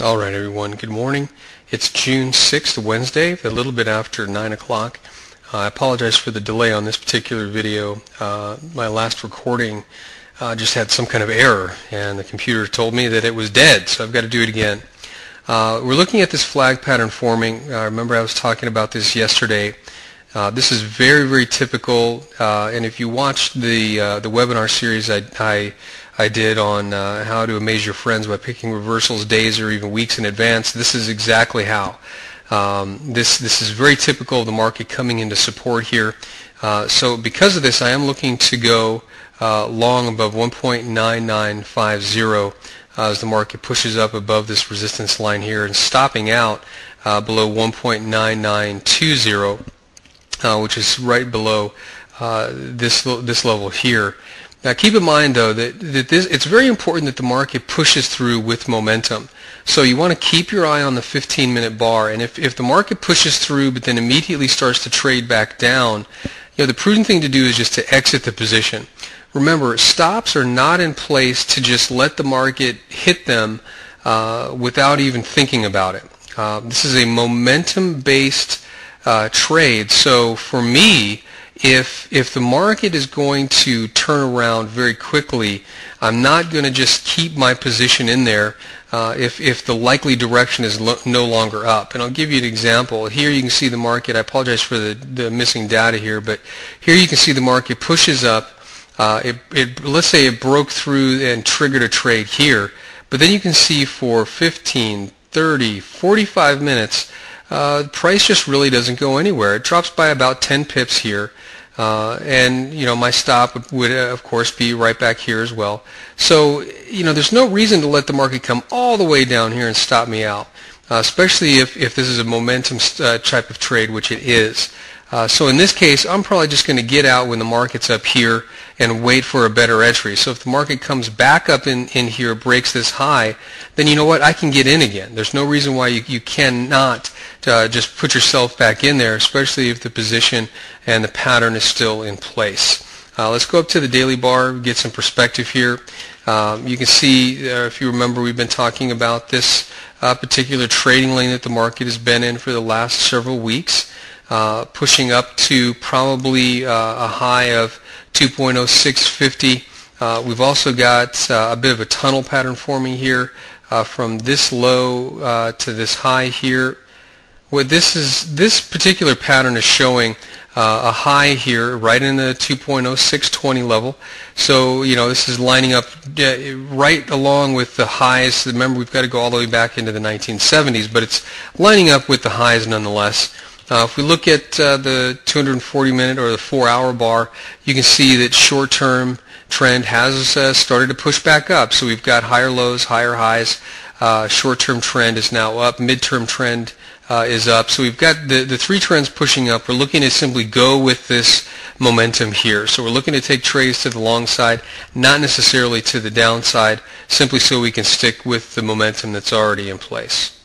Alright everyone, good morning. It's June 6th, Wednesday, a little bit after 9 o'clock. I apologize for the delay on this particular video. My last recording just had some kind of error and the computer told me that it was dead, so I've got to do it again. We're looking at this flag pattern forming. Remember I was talking about this yesterday. This is very, very typical, and if you watched the webinar series I did on how to amaze your friends by picking reversals days or even weeks in advance, this is exactly how. This is very typical of the market coming into support here. So because of this, I am looking to go long above 1.9950 as the market pushes up above this resistance line here and stopping out below 1.9920, which is right below this level here. Now keep in mind though that it's very important that the market pushes through with momentum. So you want to keep your eye on the 15-minute bar, and if the market pushes through but then immediately starts to trade back down, the prudent thing to do is just to exit the position. Remember, stops are not in place to just let the market hit them without even thinking about it. This is a momentum-based trade, so for me, if the market is going to turn around very quickly, I'm not going to just keep my position in there if the likely direction is no longer up. And I'll give you an example. Here you can see the market. I apologize for the missing data here, but here you can see the market pushes up. Let's say it broke through and triggered a trade here, but then you can see for 15, 30, 45 minutes, the price just really doesn't go anywhere. It drops by about 10 pips here. And my stop would of course be right back here as well. So there's no reason to let the market come all the way down here and stop me out, especially if this is a momentum type of trade, which it is. So in this case, I'm probably just going to get out when the market's up here and wait for a better entry. So if the market comes back up in here, breaks this high, then you know what? I can get in again. There's no reason why you cannot just put yourself back in there, especially if the position and the pattern is still in place. Let's go up to the daily bar, get some perspective here. You can see, if you remember, we've been talking about this particular trading lane that the market has been in for the last several weeks. Pushing up to probably a high of 2.0650. We've also got a bit of a tunnel pattern forming here from this low to this high here. What this particular pattern is showing a high here right in the 2.0620 level. So this is lining up right along with the highs. Remember, we've got to go all the way back into the 1970s, but it's lining up with the highs nonetheless. If we look at the 240-minute or the 4-hour bar, you can see that short-term trend has started to push back up. So we've got higher lows, higher highs. Short-term trend is now up. Mid-term trend is up. So we've got the three trends pushing up. We're looking to simply go with this momentum here. So we're looking to take trades to the long side, not necessarily to the downside, simply so we can stick with the momentum that's already in place.